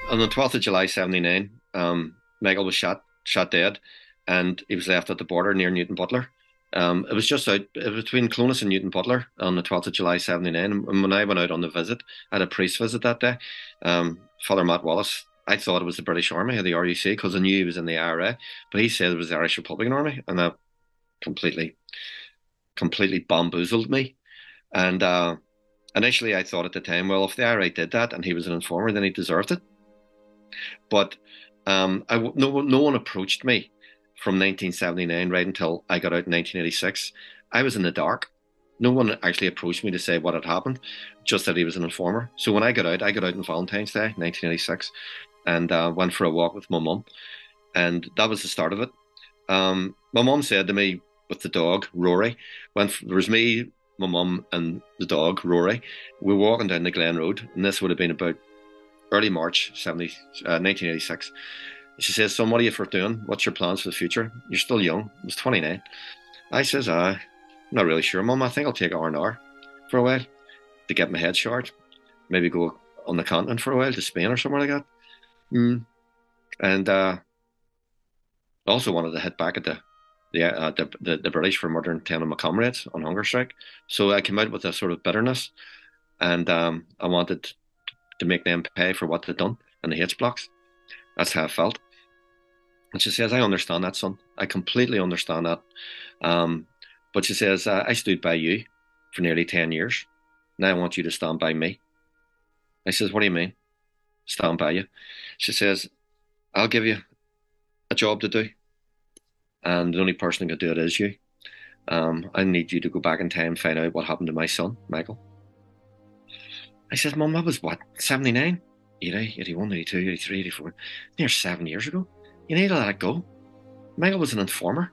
On the 12th of July, 79, Michael was shot dead, and he was left at the border near Newton Butler. It was just out between Clones and Newton Butler on the 12th of July, 79. And when I went out on the visit, I had a priest visit that day, Father Matt Wallace. I thought it was the British Army or the RUC because I knew he was in the IRA, but he said it was the Irish Republican Army, and that completely, completely bamboozled me. And initially, I thought at the time, well, if the IRA did that and he was an informer, then he deserved it. But no one approached me from 1979 right until I got out in 1986. I was in the dark. No one actually approached me to say what had happened, just that he was an informer. So when I got out on Valentine's Day, 1986, and went for a walk with my mum, and that was the start of it. My mum said to me with the dog Rory, there was me, my mum, and the dog Rory. We were walking down the Glen Road, and this would have been about early March 1986. She says, "Son, what are you for doing? What's your plans for the future? You're still young." I was 29. I says, I'm not really sure, Mum. I think I'll take R&R for a while to get my head short. Maybe go on the continent for a while to Spain or somewhere like that. Mm. And I also wanted to hit back at the British for murdering 10 of my comrades on hunger strike. So I came out with a sort of bitterness, and I wanted to make them pay for what they'd done in the H blocks. That's how I felt. And she says, "I understand that, son. I completely understand that." But she says, "I stood by you for nearly 10 years. Now I want you to stand by me." I says, "What do you mean, stand by you?" She says, "I'll give you a job to do, and the only person who can do it is you. I need you to go back in time and find out what happened to my son, Michael." I said, "Mum, that was what, 79? 80, 81, 82, 83, 84, near 7 years ago. You need to let it go. Michael was an informer.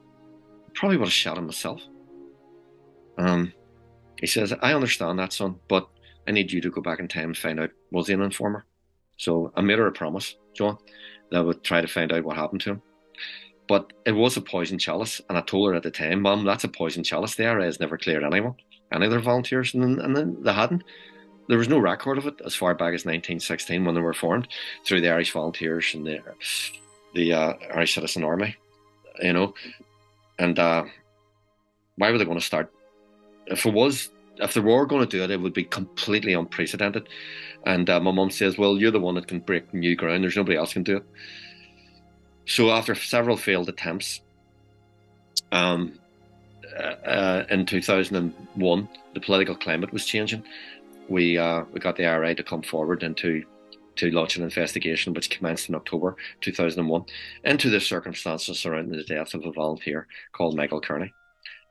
Probably would have shot him myself." Um, he says, "I understand that, son, but I need you to go back in time and find out, was he an informer?" So I made her a promise, John, that I would try to find out what happened to him. But it was a poison chalice, and I told her at the time, "Mum, that's a poison chalice. The IRA has never cleared anyone, any of their volunteers, and then they hadn't. There was no record of it as far back as 1916 when they were formed through the Irish Volunteers and the Irish Citizen Army, you know. And why were they going to start? If they were going to do it, it would be completely unprecedented. And my mum says, "Well, you're the one that can break new ground. There's nobody else can do it." So after several failed attempts, um, in 2001, the political climate was changing. We got the IRA to come forward and to launch an investigation, which commenced in October 2001, into the circumstances surrounding the death of a volunteer called Michael Kearney.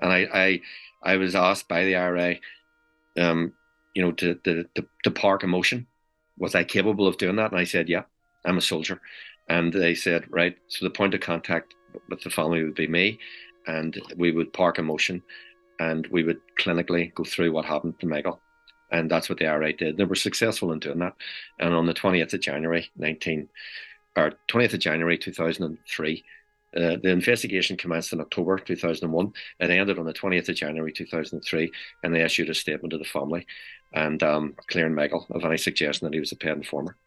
And I was asked by the IRA, to park a motion. Was I capable of doing that? And I said, "Yeah, I'm a soldier." And they said, "Right, so the point of contact with the family would be me, and we would park a motion, and we would clinically go through what happened to Michael." And that's what the IRA did. They were successful in doing that. And on the 20th of January 2003, the investigation commenced in October 2001. It ended on the 20th of January 2003, and they issued a statement to the family and clearing Michael of any suggestion that he was a paid informer.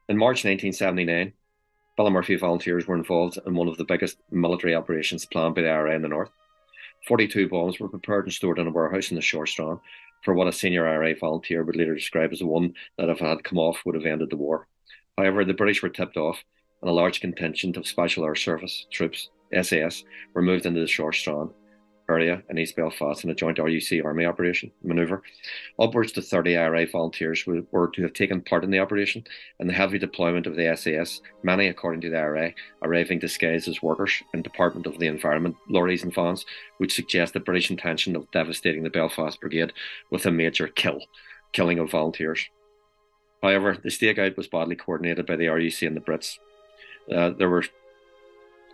In March 1979, Ballymurphy volunteers were involved in one of the biggest military operations planned by the IRA in the north. 42 bombs were prepared and stored in a warehouse in the Shore Strand for what a senior IRA volunteer would later describe as the one that, if it had come off, would have ended the war. However, the British were tipped off, and a large contingent of Special Air Service troops, SAS, were moved into the Shore Strand area in East Belfast in a joint RUC army operation manoeuvre. Upwards to 30 IRA volunteers were to have taken part in the operation, and the heavy deployment of the SAS, many, according to the IRA, arriving disguised as workers in Department of the Environment lorries and vans, would suggest the British intention of devastating the Belfast Brigade with a major killing of volunteers. However, the stakeout was badly coordinated by the RUC and the Brits. There were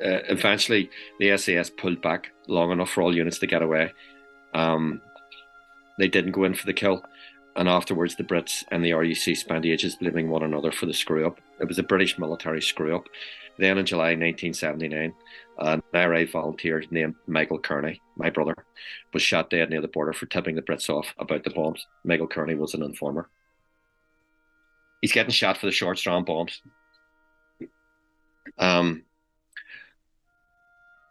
Eventually, the SAS pulled back long enough for all units to get away. They didn't go in for the kill, and afterwards the Brits and the RUC spent ages blaming one another for the screw-up. It was a British military screw-up. Then in July 1979, an IRA volunteer named Michael Kearney, my brother, was shot dead near the border for tipping the Brits off about the bombs. Michael Kearney was an informer. He's getting shot for the short strand bombs. Um,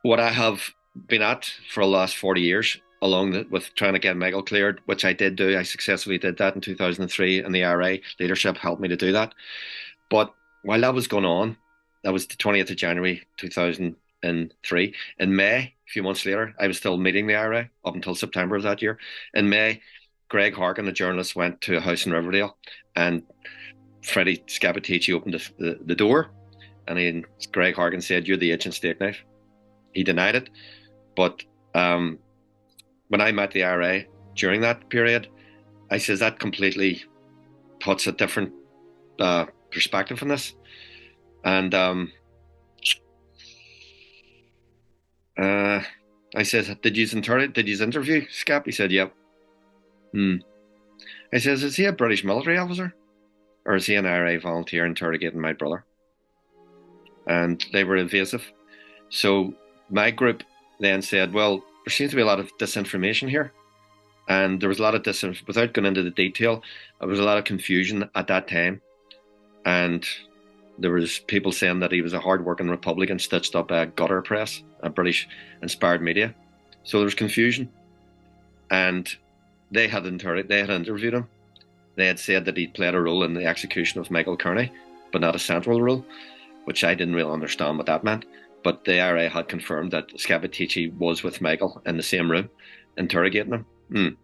what I have been at for the last 40 years, with trying to get Michael cleared, which I did do. I successfully did that in 2003, and the IRA leadership helped me to do that. But while that was going on, that was the 20th of January 2003. In May, a few months later, I was still meeting the IRA up until September of that year. In May, Greg Harkin, a journalist, went to a house in Riverdale, and Freddie Scappaticci opened the door, and Greg Harkin said, "You're the agent steak knife." He denied it, but when I met the IRA during that period, I says that completely puts a different perspective on this. And I says, did you interview Scap? He said, yep. I says, is he a British military officer? Or is he an IRA volunteer interrogating my brother? And they were evasive. So my group then said, well, there seems to be a lot of disinformation here. And there was a lot of disinformation. Without going into the detail, there was a lot of confusion at that time. And there was people saying that he was a hard-working Republican stitched up a gutter press, a British-inspired media. So there was confusion. And they had interviewed him. They had said that he'd played a role in the execution of Michael Kearney, but not a central role, which I didn't really understand what that meant. But the IRA had confirmed that Scappaticci was with Michael in the same room, interrogating him.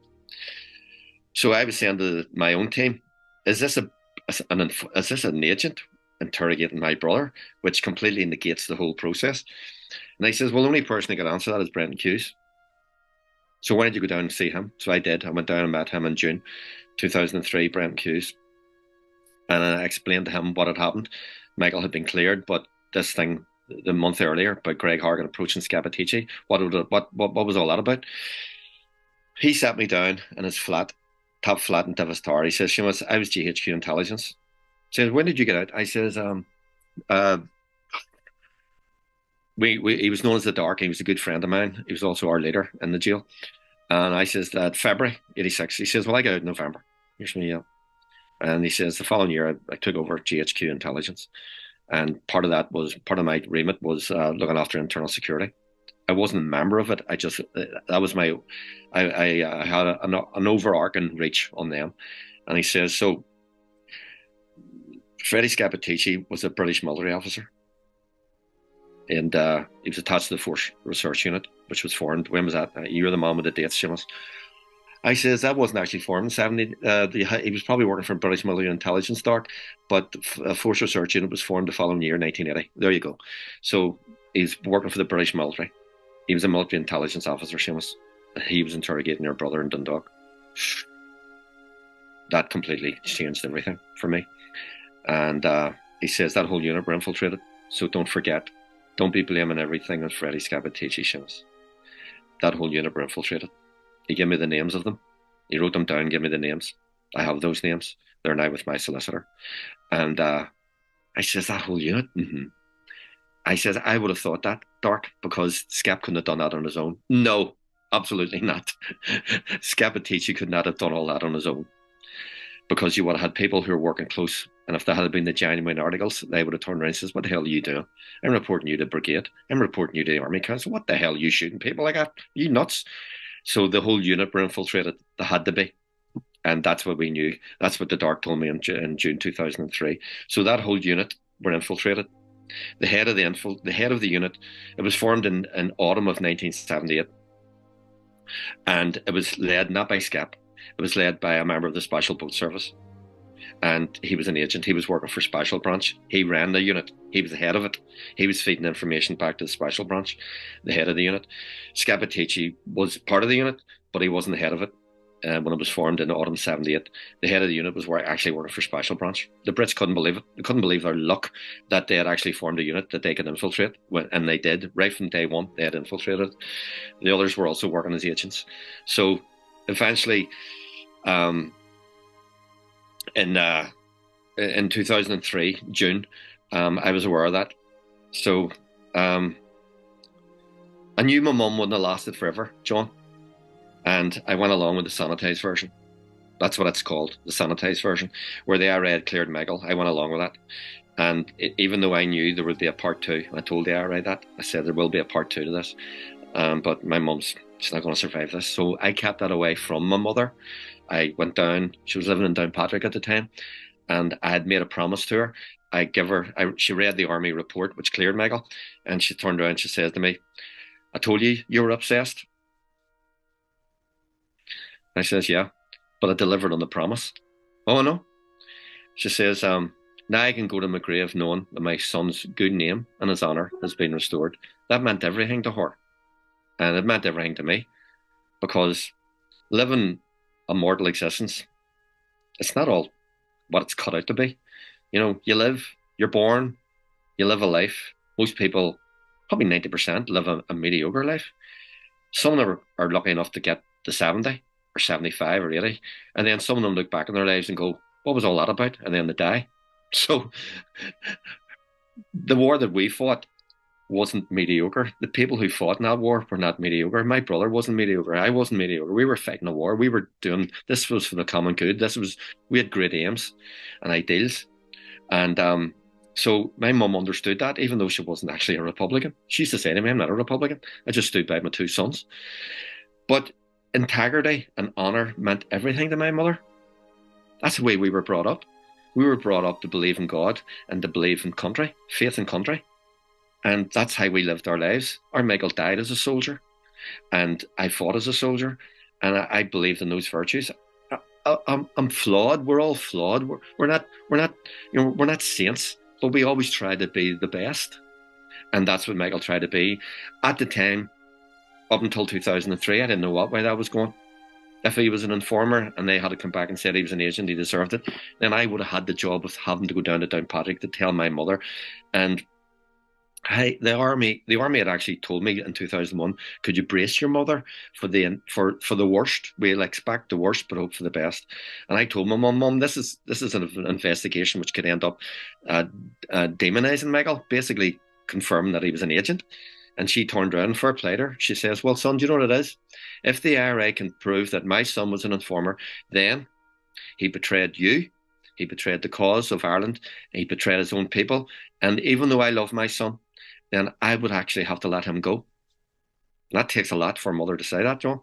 So I was saying to my own team, is this an agent interrogating my brother, which completely negates the whole process? And he says, well, the only person who can answer that is Brendan Hughes. So why did you go down and see him? So I did. I went down and met him in June 2003, Brendan Hughes. And I explained to him what had happened. Michael had been cleared, but this thing the month earlier by Greg Hargan approaching Scappaticci, what was all that about? He sat me down in his top flat in Divis Tower. He says, Séamus, I was GHQ intelligence. He says, when did you get out? I says, he was known as the Dark. He was a good friend of mine. He was also our leader in the jail. And I says that February 86. He says, well, I got out in November. Here's me, yeah. And he says the following year I took over GHQ intelligence. And part of my remit was looking after internal security. I wasn't a member of it. I had an overarching reach on them. And he says, so Freddie Scappaticci was a British military officer. And he was attached to the Force Research Unit, which was formed. When was that? You're the man with the dates, Séamus. I says that wasn't actually formed in 70. He was probably working for British military intelligence start, but a Force Research Unit was formed the following year, 1980. There you go. So he's working for the British military. He was a military intelligence officer, Séamus. He was interrogating your brother in Dundalk. That completely changed everything for me. And he says that whole unit were infiltrated. So don't forget, don't be blaming everything on Freddie Scappaticci, Séamus. That whole unit were infiltrated. He gave me the names of them. He wrote them down, gave me the names. I have those names. They're now with my solicitor. And I says, that whole unit? I says, I would have thought that, Dark, because Scap couldn't have done that on his own. No, absolutely not. Scappaticci could not have done all that on his own. Because you would have had people who were working close. And if there had been the genuine articles, they would have turned around and says, what the hell are you doing? I'm reporting you to Brigade. I'm reporting you to the Army Council. What the hell are you shooting people like that? Are you nuts? So the whole unit were infiltrated. They had to be. And that's what we knew. That's what the Dark told me in June 2003. So that whole unit were infiltrated. The head of the unit, it was formed in autumn of 1978. And it was led not by Scap. It was led by a member of the Special Boat Service. And he was an agent. He was working for Special Branch. He ran the unit. He was the head of it. He was feeding information back to the Special Branch, the head of the unit. Scappaticci was part of the unit, but he wasn't the head of it when it was formed in autumn 78. The head of the unit was actually working for Special Branch. The Brits couldn't believe it. They couldn't believe their luck that they had actually formed a unit that they could infiltrate. And they did. Right from day one, they had infiltrated. The others were also working as agents. So eventually, in 2003, June, I was aware of that. So I knew my mum wouldn't have lasted forever, John. And I went along with the sanitized version. That's what it's called, the sanitized version, where the IRA had cleared Michael. I went along with that. And even though I knew there would be a part two, I told the IRA that. I said there will be a part two to this. But my mum's, she's not going to survive this. So I kept that away from my mother. I went down, she was living in Downpatrick at the time, and I had made a promise to her. She read the army report, which cleared Michael, and she turned around and she says to me, I told you you were obsessed. I says, yeah, but I delivered on the promise. Oh, no. She says, now I can go to my grave knowing that my son's good name and his honour has been restored. That meant everything to her. And it meant everything to me, because living a mortal existence, it's not all what it's cut out to be. You know, you're born, you live a life. Most people, probably 90%, live a mediocre life. Some of them are lucky enough to get to 70 or 75 or 80. And then some of them look back in their lives and go, what was all that about? And then they die. So the war that we fought wasn't mediocre. The people who fought in that war were not mediocre. My brother wasn't mediocre. I wasn't mediocre. We were fighting a war. We were doing, this was for the common good. We had great aims and ideals. And so my mum understood that, even though she wasn't actually a Republican. She used to say to me, I'm not a Republican. I just stood by my two sons. But integrity and honour meant everything to my mother. That's the way we were brought up. We were brought up to believe in God and to believe in country, faith in country. And that's how we lived our lives. Our Michael died as a soldier, and I fought as a soldier, and I believed in those virtues. I'm flawed. We're all flawed. We're not, we're not saints, but we always try to be the best. And that's what Michael tried to be. At the time, up until 2003, I didn't know what way that was going. If he was an informer and they had to come back and said he was an agent, he deserved it, then I would have had the job of having to go down to Downpatrick to tell my mother. And the army had actually told me in 2001, could you brace your mother for the worst? We'll expect the worst, but hope for the best. And I told my mum, this is an investigation which could end up demonizing Michael, basically confirming that he was an agent. And she turned around and fair played her. She says, well, son, do you know what it is? If the IRA can prove that my son was an informer, then he betrayed you, he betrayed the cause of Ireland, he betrayed his own people. And even though I love my son, then I would actually have to let him go. And that takes a lot for a mother to say that, John.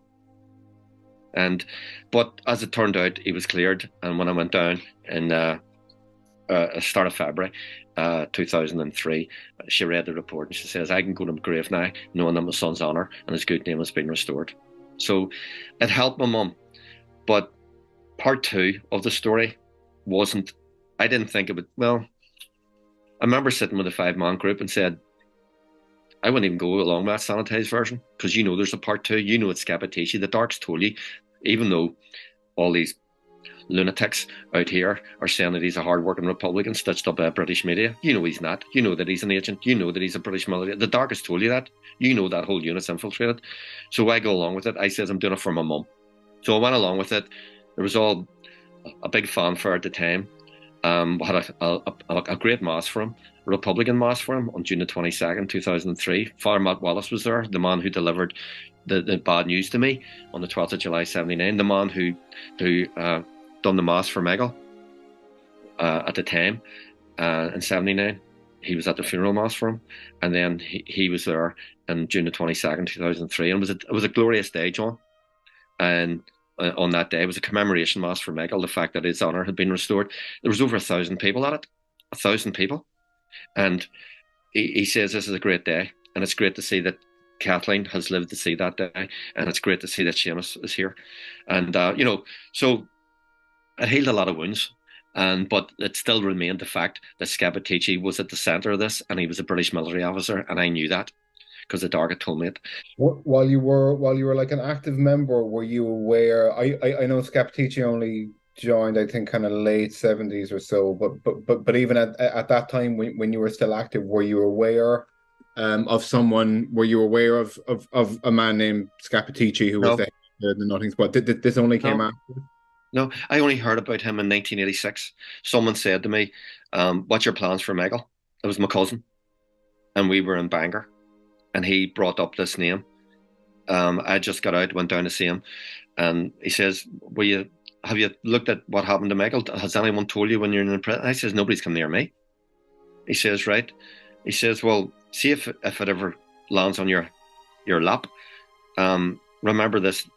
But as it turned out, he was cleared. And when I went down in start of February 2003, she read the report and she says, I can go to my grave now knowing that my son's honour and his good name has been restored. So it helped my mum. But part two of the story I didn't think it would, well, I remember sitting with a 5-man group and said, I wouldn't even go along with that sanitized version, because there's a part two. It's Scappatisci. The Dark's told you, even though all these lunatics out here are saying that he's a hard-working Republican stitched up by British media. He's not. You know that he's an agent. You know that he's a British military. The Dark has told you that. That whole unit's infiltrated. So I go along with it. I says I'm doing it for my mum. So I went along with it. There was all a big fanfare at the time. We had a great mass for him, a Republican mass for him on June the 22nd, 2003. Father Matt Wallace was there, the man who delivered the bad news to me on the 12th of July 79, the man who done the mass for Michael at the time in 79. He was at the funeral mass for him, and then he was there on June the 22nd, 2003, and it was a glorious day, John. And on that day, it was a commemoration mass for Michael, the fact that his honour had been restored. There was over 1,000 people at it, 1,000 people. And he says this is a great day, and it's great to see that Kathleen has lived to see that day, and it's great to see that Séamus is here. And, so it healed a lot of wounds, but it still remained the fact that Scappatisci was at the centre of this, and he was a British military officer, and I knew that because the Dark had told me it. While you were like an active member, were you aware? I know Scappatisci only joined, I think, kind of late 70s or so, but even at that time when you were still active, were you aware of someone? Were you aware of a man named Scappatisci who was No, the Nothing Spot? This only came no, after? no. I only heard about him in 1986. Someone said to me, what's your plans for Michael? It was my cousin, and we were in Bangor, and he brought up this name. I just got out, went down to see him, and he says, will you have you looked at what happened to Michael? Has anyone told you when you're in the prison? I says, nobody's come near me. He says, right. He says, well, see if it ever lands on your lap. Remember this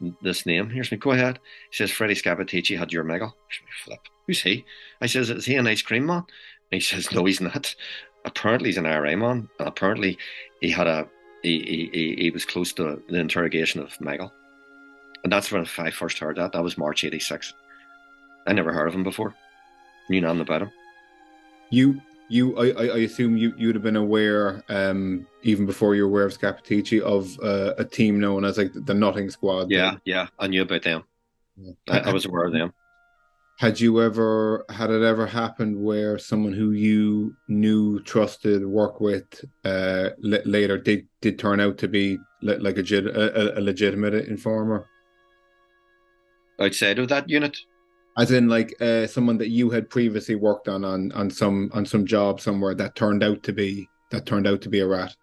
name. Here's me. Go ahead. He says, Freddie Scappaticci had your Michael. Flip. Who's he? I says, is he an ice cream man? And he says, no, he's not. Apparently, he's an IRA man. And apparently, he had he was close to the interrogation of Michael. And that's when I first heard that. That was March '86. I never heard of him before. Knew nothing about him. I assume you'd have been aware, even before you were aware of Scappaticci, of a team known as like the Nutting Squad. Yeah, I knew about them. Yeah. I was aware of them. Had it ever happened where someone who you knew, trusted, worked with, later did turn out to be like a legitimate informer? Outside of that unit? As in, like, someone that you had previously worked on some job somewhere that turned out to be a rat.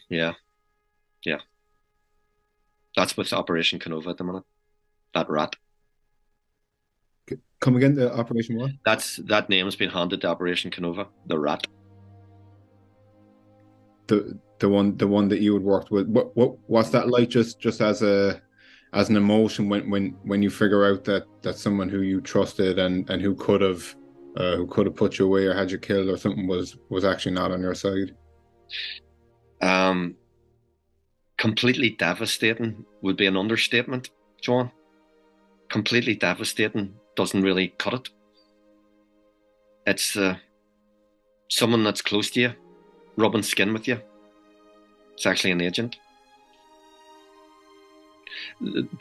Yeah. That's with Operation Canova at the minute. That rat. Come again, the Operation what? That name has been handed to Operation Canova. The rat. The one that you had worked with. What's that like? Just as an emotion when you figure out that someone who you trusted and who could have put you away or had you killed or something was actually not on your side. Completely devastating would be an understatement, John. Completely devastating doesn't really cut it. It's someone that's close to you, rubbing skin with you. It's actually an agent.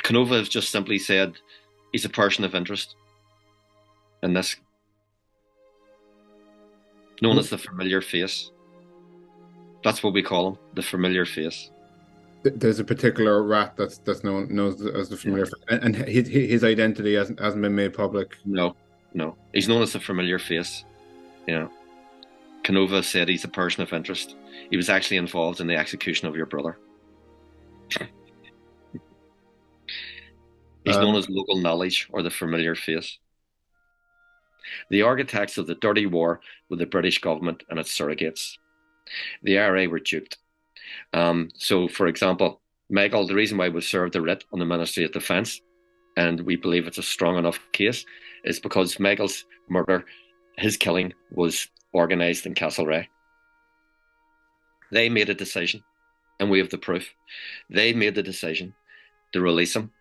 Canova has just simply said he's a person of interest in this, known as the familiar face. That's what we call him, the familiar face. There's a particular rat that's known as the familiar face, and his identity hasn't been made public. No, he's known as the familiar face. Yeah, Canova said he's a person of interest. He was actually involved in the execution of your brother. He's known as local knowledge or the familiar face. The architects of the dirty war were the British government and its surrogates. The IRA were duped. So, for example, Michael, the reason why we served the writ on the Ministry of Defence, and we believe it's a strong enough case, is because Michael's murder, his killing, was organised in Castlereagh. They made a decision, and we have the proof. They made the decision to release him,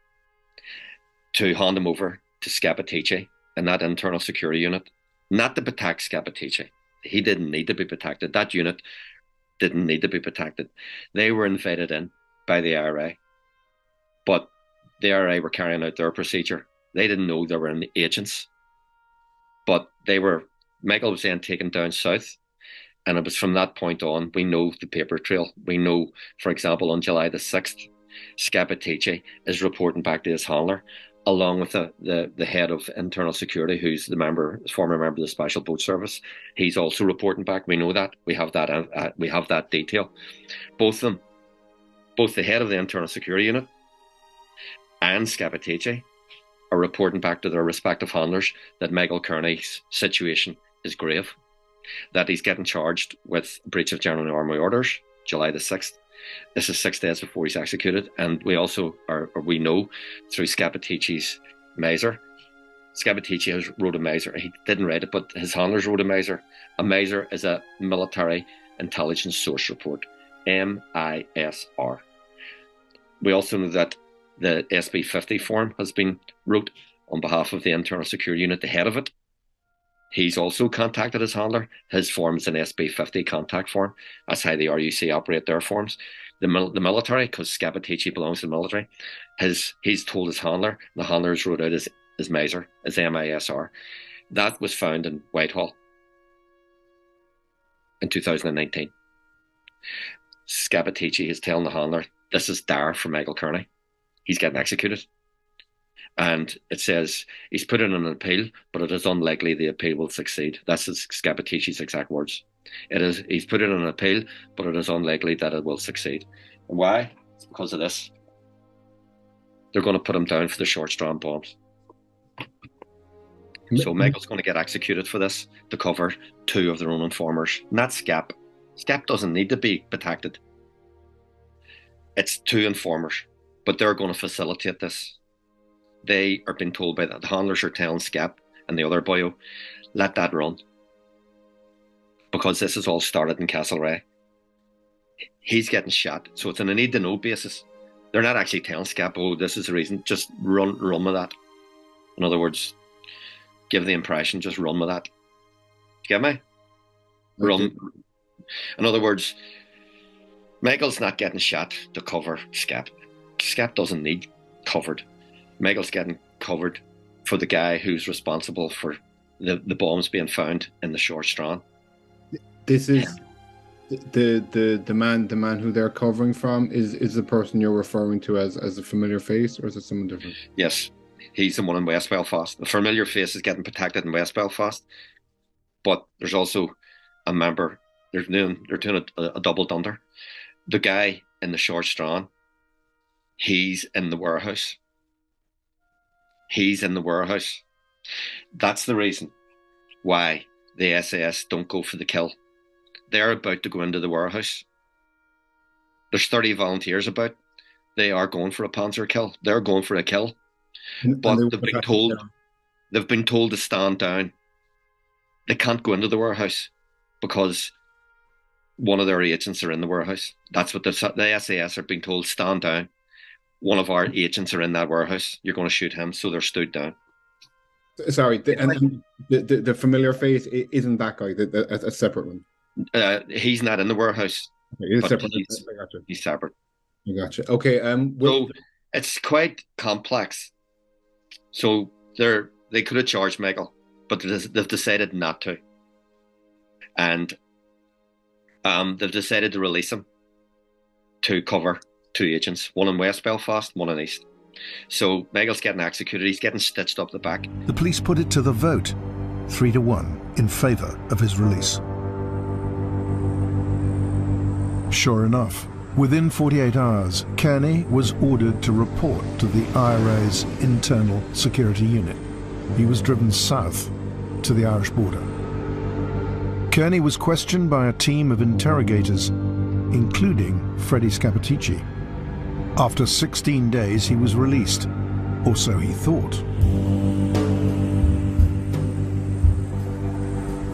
to hand him over to Scappaticci and that internal security unit, not to protect Scappaticci. He didn't need to be protected. That unit didn't need to be protected. They were invited in by the IRA, but the IRA were carrying out their procedure. They didn't know they were agents, but Michael was then taken down south, and it was from that point on, we know the paper trail. We know, for example, on July the 6th, Scappaticci is reporting back to his handler, along with the head of internal security, who's former member of the Special Boat Service. He's also reporting back. We know that. We have that detail. Both the head of the internal security unit and Scappaticci are reporting back to their respective handlers that Michael Kearney's situation is grave, that he's getting charged with breach of general army orders, July the 6th. This is 6 days before he's executed, and we know through Scappaticci's miser. Scappaticci has wrote a miser. He didn't write it, but his handlers wrote a miser. A miser is a military intelligence source report, MISR. We also know that the SB50 form has been wrote on behalf of the internal security unit, the head of it. He's also contacted his handler. His form is an SB50 contact form. That's how the RUC operate their forms. The military, because Scappaticci belongs to the military, he's told his handler. The handler's wrote out his miser, his MISR. That was found in Whitehall in 2019. Scappaticci is telling the handler, this is dire for Michael Kearney. He's getting executed. And it says he's put in an appeal, but it is unlikely the appeal will succeed. That's Scappaticci's exact words. He's put in an appeal, but it is unlikely that it will succeed. And why? It's because of this. They're going to put him down for the short strand bombs. So Michael's going to get executed for this to cover two of their own informers. Not Scap. Scap doesn't need to be protected. It's two informers, but they're going to facilitate this. They are being told by the handlers are telling Scap and the other boyo, let that run. Because this has all started in Castlereagh. He's getting shot, so it's on a need-to-know basis. They're not actually telling Scap, oh, this is the reason. Just run with that. In other words, give the impression, just run with that. Get me? Run. In other words, Michael's not getting shot to cover Scap. Scap doesn't need covered. Michael's getting covered for the guy who's responsible for the bombs being found in the short strand. This is the man who they're covering from is the person you're referring to as a familiar face, or is it someone different? Yes, he's the one in West Belfast. The familiar face is getting protected in West Belfast, but there's also a member. They're doing a double dunder. The guy in the short strand, he's in the warehouse. He's in the warehouse. That's the reason why the SAS don't go for the kill. They're about to go into the warehouse. There's 30 volunteers about. They are going for a panzer kill. They're going for a kill. But they've been told to stand down. They can't go into the warehouse because one of their agents are in the warehouse. That's what the SAS are being told, stand down. One of our agents are in that warehouse. You're going to shoot him, so they're stood down. Sorry, the familiar face isn't that guy, a separate one. He's not in the warehouse. Okay, he's separate. He's separate. I gotcha. Okay. So it's quite complex. So they could have charged Michael, but they've decided not to, and they've decided to release him to cover two agents, one in West Belfast, one in East. So Michael's getting executed. He's getting stitched up the back. The police put it to the vote, 3-1 in favour of his release. Sure enough, within 48 hours, Kearney was ordered to report to the IRA's internal security unit. He was driven south to the Irish border. Kearney was questioned by a team of interrogators, including Freddie Scappaticci. After 16 days, he was released, or so he thought.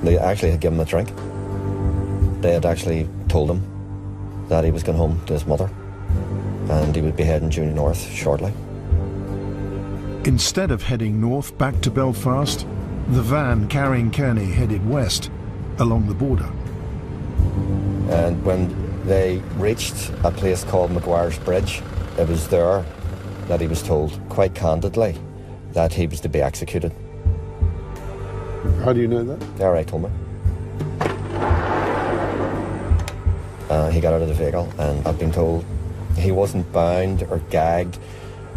They actually had given him a drink. They had actually told him that he was going home to his mother and he would be heading due north shortly. Instead of heading north back to Belfast, the van carrying Kearney headed west along the border. And when they reached a place called Maguire's Bridge, it was there that he was told quite candidly that he was to be executed. How do you know that? The RA told me. He got out of the vehicle, and I've been told he wasn't bound or gagged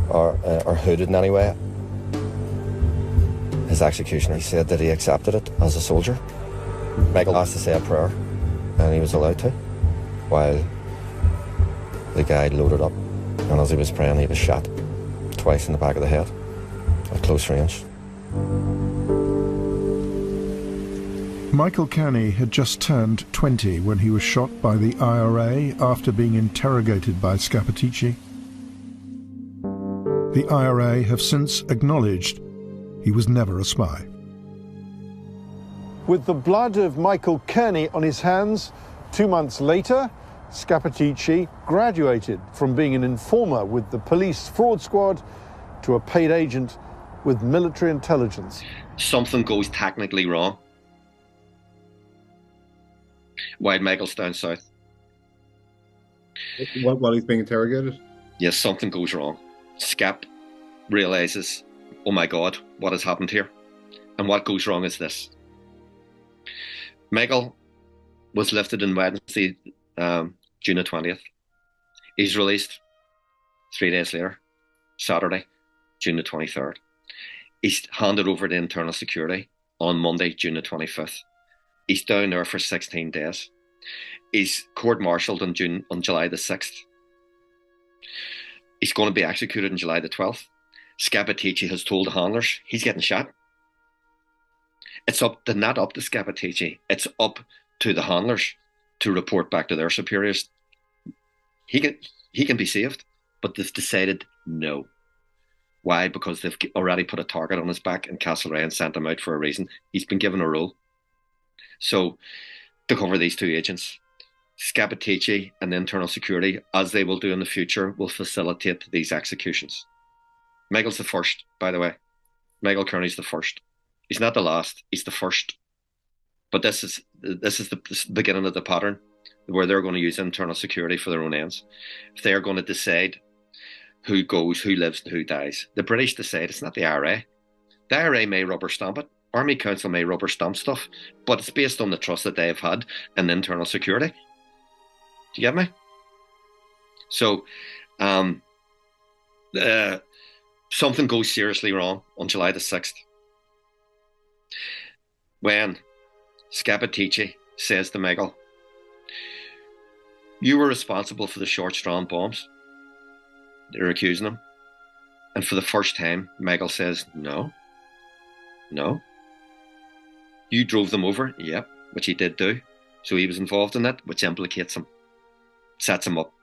or hooded in any way. His executioner, he said that he accepted it as a soldier. Michael asked to say a prayer, and he was allowed to, while the guy loaded up, and as he was praying, he was shot twice in the back of the head at close range. Michael Kearney had just turned 20 when he was shot by the IRA after being interrogated by Scappaticci. The IRA have since acknowledged he was never a spy. With the blood of Michael Kearney on his hands, 2 months later, Scappaticci graduated from being an informer with the police fraud squad to a paid agent with military intelligence. Something goes technically wrong while Michael's down south. While he's being interrogated? Yes, something goes wrong. Scap realises, oh my God, what has happened here? And what goes wrong is this. Michael was lifted on Wednesday, June the 20th. He's released 3 days later, Saturday, June the 23rd. He's handed over to internal security on Monday, June the 25th. He's down there for 16 days. He's court-martialed on July the 6th. He's going to be executed on July the 12th. Scappaticci has told the handlers he's getting shot. It's not up to Scappaticci. It's up to the handlers to report back to their superiors. He can be saved, but they've decided no. Why? Because they've already put a target on his back, and Castlereagh and sent him out for a reason. He's been given a role. So to cover these two agents, Scappaticci and the internal security, as they will do in the future, will facilitate these executions. Michael's the first, by the way. Michael Kearney's the first. He's not the last. He's the first. But this is the beginning of the pattern where they're going to use internal security for their own ends. If they're going to decide who goes, who lives, and who dies, the British decide. It's not the IRA. The IRA may rubber stamp it. Army Council may rubber stamp stuff, but it's based on the trust that they have had in internal security. Do you get me? So, something goes seriously wrong on July the 6th. When Scappaticci says to Michael, "You were responsible for the short strand bombs." They're accusing him. And for the first time, Michael says, No. You drove them over? Yep, which he did do. So he was involved in that, which implicates him, sets him up.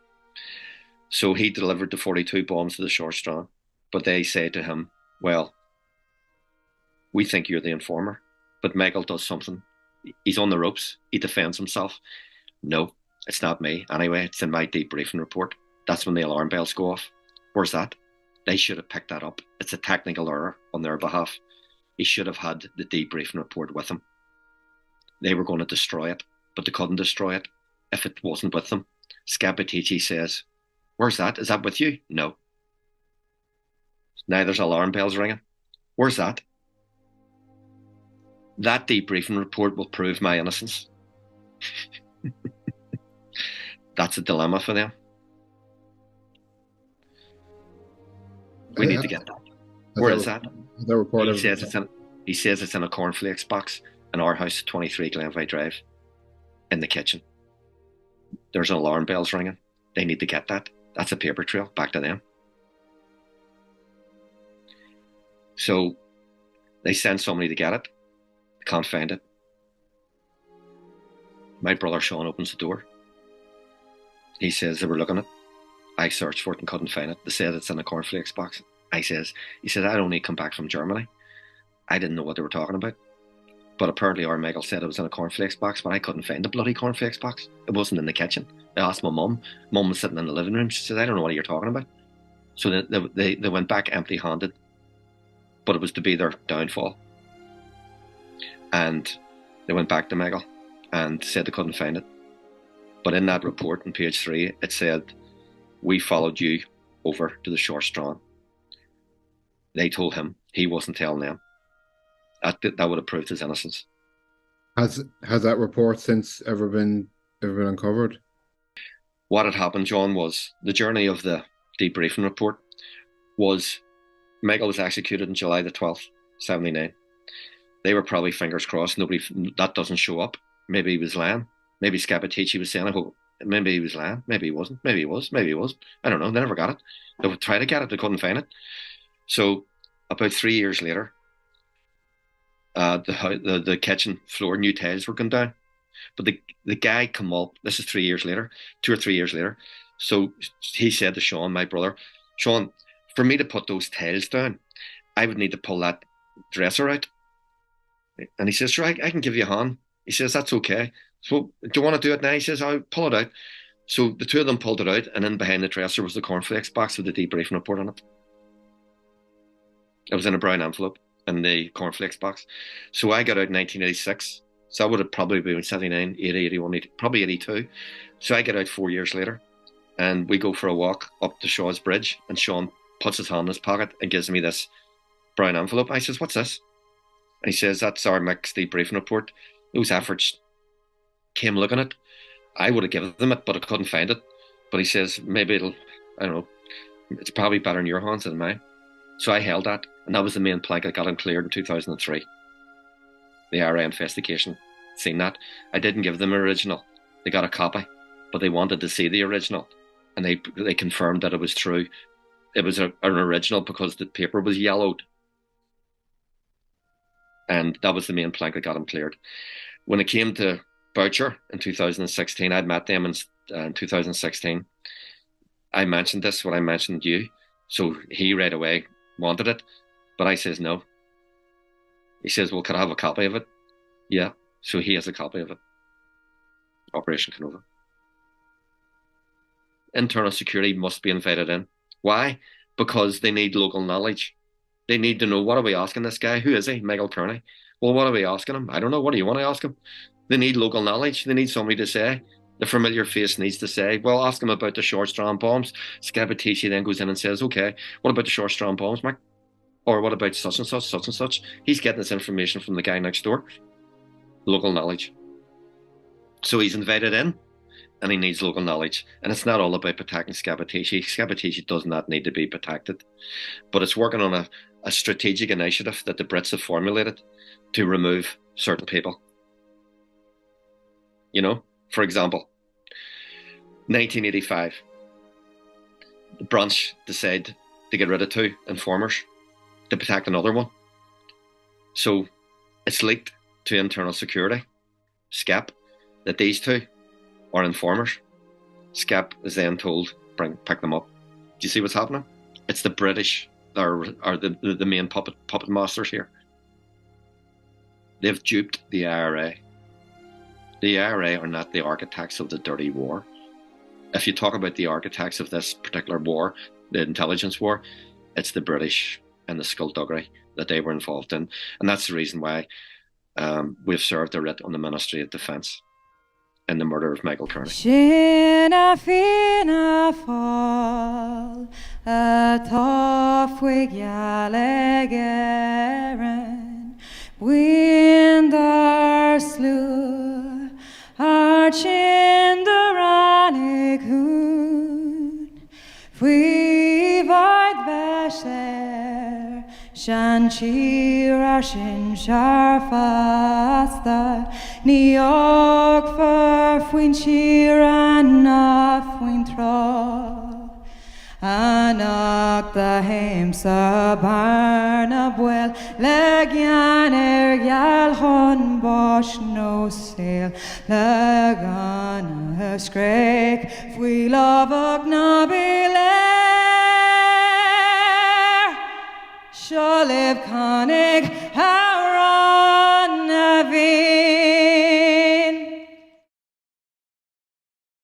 So he delivered the 42 bombs to the short strand. But they say to him, "Well, we think you're the informer." But Michael does something. He's on the ropes. He defends himself. "No, it's not me. Anyway, it's in my debriefing report." That's when the alarm bells go off. Where's that? They should have picked that up. It's a technical error on their behalf. He should have had the debriefing report with him. They were going to destroy it, but they couldn't destroy it if it wasn't with them. Scappaticci says, "Where's that? Is that with you?" "No." Now there's alarm bells ringing. "Where's that?" "That debriefing report will prove my innocence." That's a dilemma for them. We need to get that. Where is that? The report he says it's in a cornflakes box in our house, 23 Glenveigh Drive, in the kitchen. There's alarm bells ringing. They need to get that. That's a paper trail back to them. So they send somebody to get it. They can't find it. My brother Sean opens the door. He says they were looking at it. I searched for it and couldn't find it. They said it's in a cornflakes box. He said, "I'd only come back from Germany. I didn't know what they were talking about. But apparently our Michael said it was in a cornflakes box, but I couldn't find the bloody cornflakes box. It wasn't in the kitchen." I asked my mum. Mum was sitting in the living room. She said, "I don't know what you're talking about." So they went back empty-handed. But it was to be their downfall. And they went back to Michael and said they couldn't find it. But in that report on page 3, it said, "We followed you over to the short strand." They told him. He wasn't telling them. That would have proved his innocence. Has that report since ever been uncovered? What had happened, John, was the journey of the debriefing report was Michael was executed on July the 12th, 79. They were probably fingers crossed. That doesn't show up. Maybe he was lying. Maybe Scappaticci was saying, "I hope." Maybe he was lying. Maybe he wasn't. Maybe he was. Maybe he was. I don't know. They never got it. They would try to get it. They couldn't find it. So about 3 years later, the kitchen floor, new tiles were going down. But the guy come up. This is 3 years later, 2 or 3 years later. So he said to Sean, my brother, "Sean, for me to put those tiles down, I would need to pull that dresser out." And he says, "Sure, I can give you a hand." He says, "That's okay. So do you want to do it now?" He says, "I'll pull it out." So the two of them pulled it out, and then behind the dresser was the cornflakes box with the debriefing report on it. It was in a brown envelope in the cornflakes box. So I got out in 1986. So that would have probably been 79, 80, 81, 80, probably 82. So I get out 4 years later, and we go for a walk up to Shaw's Bridge, and Sean puts his hand in his pocket and gives me this brown envelope. I says, "What's this?" And he says, "That's our mixed debriefing report. Those efforts came looking at it. I would have given them it, but I couldn't find it. But he says, maybe I don't know, it's probably better in your hands than mine." So I held that, and that was the main plank that got him cleared in 2003. The IRA investigation, seen that. I didn't give them an original. They got a copy, but they wanted to see the original, and they confirmed that it was true. It was an original because the paper was yellowed. And that was the main plank that got him cleared. When it came to Boucher in 2016, I'd met them in 2016. I mentioned this when I mentioned you. So he right away wanted it, but I says no. He says, well, could I have a copy of it? Yeah. So he has a copy of it. Operation Canova. Internal security must be invited in. Why? Because they need local knowledge. They need to know, what are we asking this guy? Who is he? Michael Kearney. Well, what are we asking him? I don't know. What do you want to ask him? They need local knowledge. They need somebody to say. The familiar face needs to say, well, ask him about the short strand bombs. Scapitici then goes in and says, okay, what about the short strand bombs, Mike? Or what about such and such, such and such? He's getting this information from the guy next door. Local knowledge. So he's invited in, and he needs local knowledge. And it's not all about protecting Scapitici. Scapitici does not need to be protected. But it's working on a strategic initiative that the Brits have formulated to remove certain people. You know, for example, 1985, the branch decide to get rid of 2 informers to protect another one. So it's leaked to internal security, SCAP, that these 2 are informers. SCAP is then told, pick them up. Do you see what's happening? It's the British that are the main puppet masters here. They've duped the IRA. The IRA are not the architects of the dirty war. If you talk about the architects of this particular war, the intelligence war, it's the British and the skullduggery that they were involved in. And that's the reason why we've served a writ on the Ministry of Defence in the murder of Michael Kearney. Sinna finna fall atá fuig jalegeren wind ar slú ar chindarannig hún fui vaid vesher shan chira shin sharfasta ni og for fuin chira na fuin tro Anak the heim sa barna buel legian yal hon bosh no sail legan skrek fui love nabiler Shalev kanig